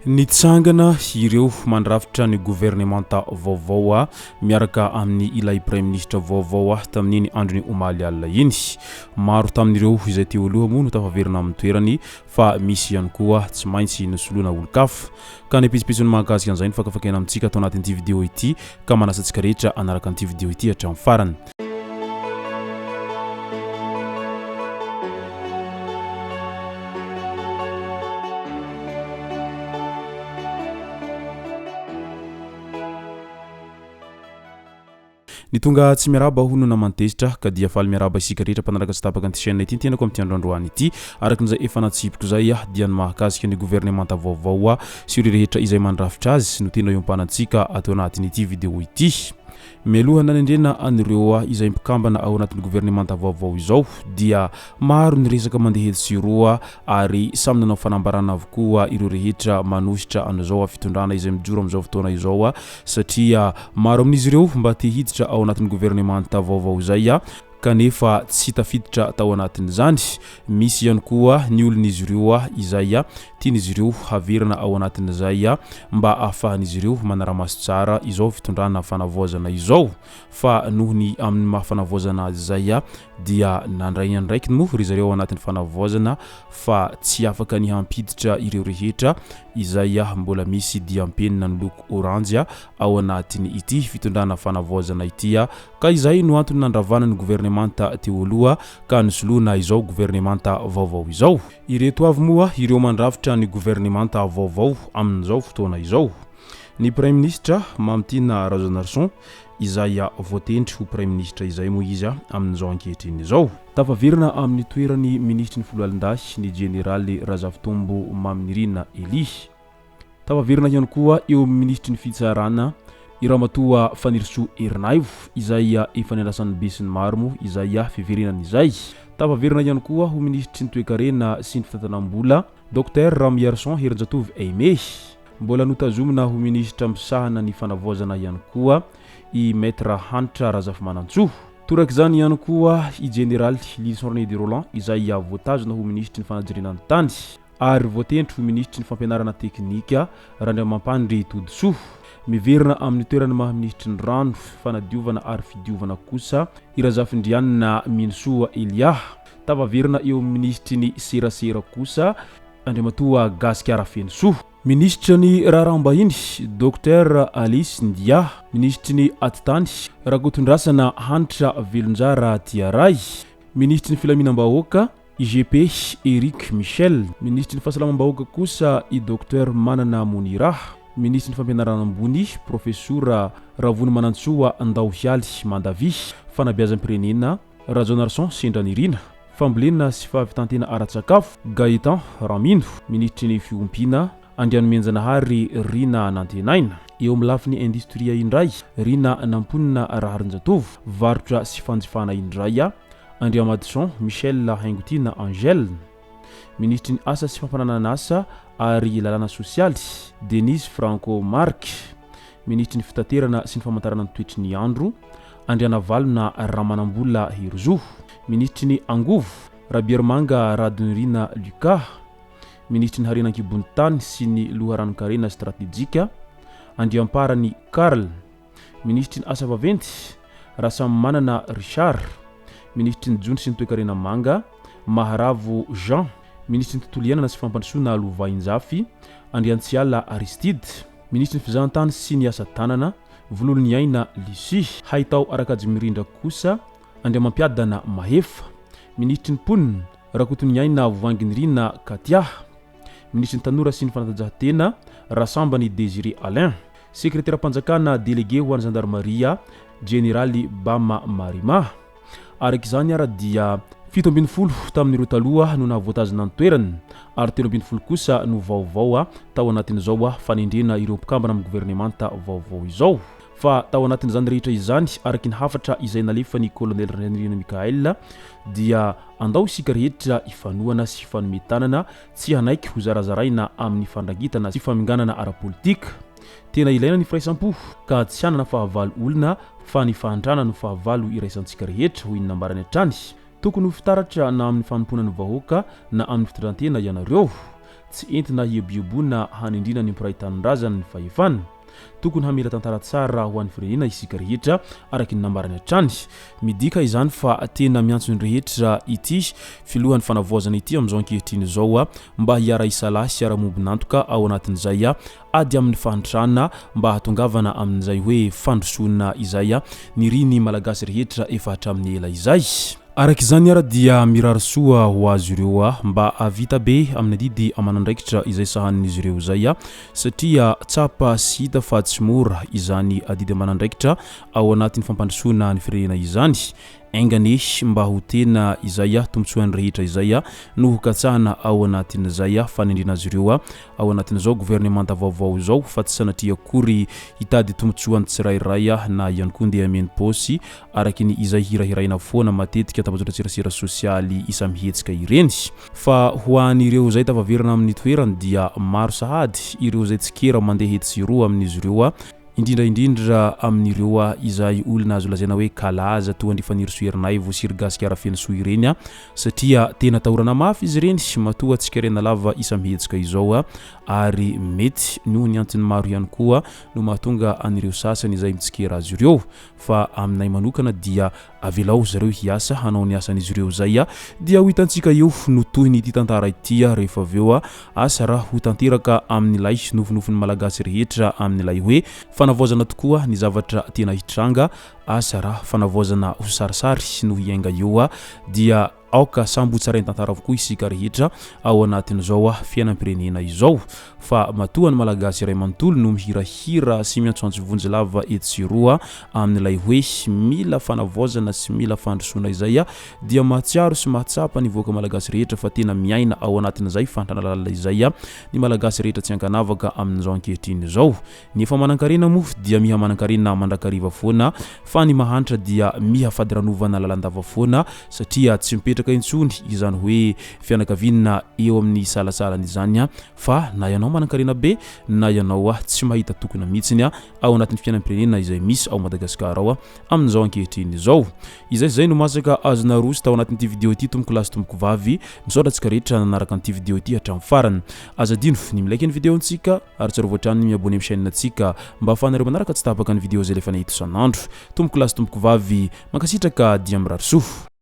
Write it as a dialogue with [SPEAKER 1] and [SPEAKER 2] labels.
[SPEAKER 1] Nitsangana ireo mandrafitra ny Governemanta vaovao miaraka amin'ny ilay Premier Ministre vaovao tamin'ny androny omaly alina iny. Maro tamin'ireo izay teo aloha moa no tafaverina amin'ny toerany fa misy ihany koa tsy maintsy nosoloana olon-kafa. Ka ny episodiny mahakasika an'izay ny fakafakena amintsika atao anatin'ity vidéo ity ka manasantsika rehetra anaraka an'ity vidéo ity hatramin'ny farany. Ny tonga tsy miaraba hono namantezitra ka dia faly miaraba isika rehetra mpanaraka sy tapaka an'ity chaîne ity tenako amin'ity androandroany ity arakan'izay efa natsipiko zay dia ny mahakasika ny Governemanta vaovao sy ireo rehetra izay mandrafitra azy no tena iompanantsika atao anatin'ity vidéo ity. Melohana nendrena anireo izay mpikambana ao anatin'ny Governemanta vaovao izao dia maro ny resaka mandeha hetsiroa ary samy nanao fanambarana avokoa ireo rehetra manositra an'izao fitondrana izay mijoro amin'izao fotoana izao satria maro amin'izy ireo mba te hiditra ao anatin'ny Governemanta vaovao zay kanefa tsy tafiditra tao anatin'izany. Misy ihany koa ny olon'izy ireo izay tian'izy ireo haverina ao anatin'izay mba ahafahan'izy ireo manaramaso tsara izao fitondrana fanavoazana izao fa noho ny amin'ny mahafanavoazana azy zay dia nandray andraiky moa ry zareo ao anatin'ny fanavoazana fa tsy afaka ny hampiditra ireo rehetra izay mbola misy diampenina ny loko orange ao anatiny ity fitondrana fanavoazana ity ka izay no antony nandravana ny Governemanta teo aloha ka nisoloana izao Governemanta vaovao izao. Ireto avy moa ireo mandrafitra ny Governemanta vaovao amin'izao fotoana izao. Ny Premier Ministre Mamtina Razonarson izay voatendry ho Premier Ministre izay moa izy amin'izao ankehitriny izao. Tafaverina amin'ny toerany ministry ny foloalindahy ny Generaly Razafitombo Maminirina Eli. Tafaverina ihany koa eo ministry ny fitsarana Iramatoa Fanirisoa Ernaivo izay efa niandrasan'ny be sy ny maro moa izay fiverenana izay. Tafaverina ihany koa ho ministry ny toe-karena sy ny fitantanam-bola Dr Ramierson Herinjatovy Aime. Mbola notazomina ho ministra misahana ny fanavoazana ihany koa i Maître Hanitra Razafimanantsoa. Torak'izany ihany koa i Général Lisonné de Roland izay voatazona ho ministry ny fanajirenany tany ary voatendry ho ministry ny fampianarana teknika Randriamampandry Todisoa. Miverina amin'ny toerana maha-ministry ny rano fanadiovana ary fidiovana kosa i Razafindrianina Minsoa Elia. Tafaverina eo amin'ny ministry ny serasera kosa Andriamatoa Gascar Fenosoa. Ministry ny raharaham-bahiny Dr Alice Ndia. Ministry ny atitany Rakotondrasana Hanitra Velonjara Tiaray. Ministry ny filaminam-bahoaka IGP Eric Michel. Ministry ny fahasalamam-bahoaka kosa i Dr Manana Monira. Ministry ny fampianarana ambony Professora Ravony Manantsoa Andauhialy Mandavi. Fanabeazam-pirenena Razonarson Sendranirina. Fambolena sy fahavitantena ara-tsakafo Gaetan Ramino. Ministry ny fiompina Andrianomenjanahary Rina Nantenaina. Eo amin'ny lafiny industria indray Rina Namponina Raharinjatov. Varotra sy fanjifana indray Andriamadison Michel Haingotina Angèle. Ministry ny asa sy fampananana asa ary lalàna sosialy Denise Franco Mark. Ministry ny fitaterana sy ny famantarana ny toetry ny andro Andriana Valona Ramanambola Hirzo. Ministry ny angovo Rabiermanga Radonirina Luka. Ministry ny harenan-kibonitany sy ny loharanonkarena stratégique Andriamparany Karl. Ministry ny asa vaventy Rasamanana Richard. Ministry ny jony sy ny toe-karena Manga Maharavo Jean. Ministry ny tontolo iainana sy fampandrosoana Lovainjafy Andriantsiala Aristide. Ministry ny fizahantany sy ny asa tanana Vololony aina Lucie. Haitao Arakajmirindra kosa Andriamampiadana Mahefa. Ministry ny ponina Rakotony aina Voanginirina Katia. Ministry ny tanora sy ny fanatanjahan-tena Rasambany Désiré Alain. Sekretera panjakana délégué ho an'ny gendarmeria Généraly Bama Marima. Arak'izany dia 70 tamin'ireo taloha no nahavoatazana ny toerany ary 30 kosa no vaovao tao anatin'izao fanendrena ireo mpikambana amin'ny Governemanta vaovao izao. Fa tao anatin'izany rehetra izany araky ny hafatra izay nalefa ny colonel Renrina Mikael dia andao isika rehetra ifanoana sy fanometanana tsy hanaiky ho zarazaraina amin'ny fandrangitana sy faminganana ara-politika. Tena ilaina ny firaisampo ka tsy hanana fahavalo olona fa ny fahantrana no fahavalo iraisantsika rehetra ho inona ambarany hatrany. Tokony ho fitaratra na amin'ny fanompoana ny vahoaka na amin'ny fitondran-tena ianareo tsy entina hiebioboana hanindrina ny mpiray-tanindrazana ny fahefana. Tokony hamela tantara tsara ho an'ny firenena isika rehetra araky ny nambarany hatrany. Midika izany fa tena miantso ny rehetra ity filohan'ny fanavoazana ity amin'izao ankehitriny zao mba hiara isalahy sy ara-mombonantoka ao anatin'izay ady amin'ny fantrana mba hatongavana amin'izay hoe fandrosoana izay niriny malagasy rehetra efa hatramin'ny ela izay. Arak'izany ara dia mirarisoa ho azy ireo mba avita be amin'ny didy amanandraikitra izay sahanin'izy ireo zay satria tsapa sy hita fa tsy mora izany adidy amanandraikitra ao anatin'ny fampandrosoana ny firenena izany. Engany mba ho tena izay tombotsoan'ny rehetra izay no hokatsahana ao anatin'izay fanindrina azy ireo ao anatin'izao Governemanta vaovao zao fa tsy sanatria akory hitady tombotsoan'ny tsirairay na ihany koa ndeha ameny posy araky ny izay hirahiraina foana matetika tapajora tsirasira sosialy isa mihetsika ireny. Fa ho an'ireo zay tafaverina amin'ny toerany dia maro sahady ireo zay tsikera mandeha hetsiro amin'izy ireo indrindra amin'ireo izay olona azo lazaina hoe kalaza toa ny Fanirisoa Ernaivo sy Gascar Fenosoa ireny satria tena tahorana mafy izy ireny matoa tsikerena lava isa mihetsika izao ary mety noho ny antony maro ihany koa no mahatonga an'ireo sasany izay mitsikera azy ireo. Fa aminay manokana dia avelao zareo hiasa hanao ny asan'izy ireo zay dia ho hitantsika eo no toy ny ity tantara ity rehefa aveo asa raha ho tanteraka amin'ilay nofinofiny malagasy rehetra amin'ilay hoe fanavoazana tokoa ny zavatra tena hitranga asa raha fanavoazana ho sarisary no hiainga eo dia aoka sambo tsarainy tantara avokoa isika rehetra ao anatin'izao fiainam-pirenena izao. Fa matoa ny malagasy iray manontolo no mihirahira sy miantsoantso vonjy lava etsiroa amin'ilay hoe mila fanavoazana sy mila fandrosoana izay dia mahatsiaro sy mahatsapa ny voaka malagasy rehetra fa tena miaina ao anatin'izay fantanalala izay ny malagasy rehetra tsy ankanavaka amin'izao ankehitriny izao. Ny efa manan-karena moa dia miha manan-karena mandrakariva foana fa ny mahantra dia miha fadiranovanà lalandava foana satria tsy mipetraka intsony izany hoe fianakavinana eo amin'ny salasalany izany fa na ianao manan-karena be na ianao tsy mahita tokona mihitsiny ao anatin'ny fiainam-pirenena izay misy ao Madagasikara ao amin'izao ankehitriny izao. Izay no masaka azona roso tao anatin'ity vidéo ity tomboko lasy tomboko vavy misaotra antsika rehetra nanaraka an'ity vidéo ity hatramin'ny farany. Azadino ny milaiky ny vidéontsika ary tsara voatrany miabone amin'ny chaîne antsika mba ahafahanareo manaraka tsy tapaka ny vidéo zay lefa nahita isan'andro. Tomboko lasy tomboko vavy mankasitraka dia mirarisoa.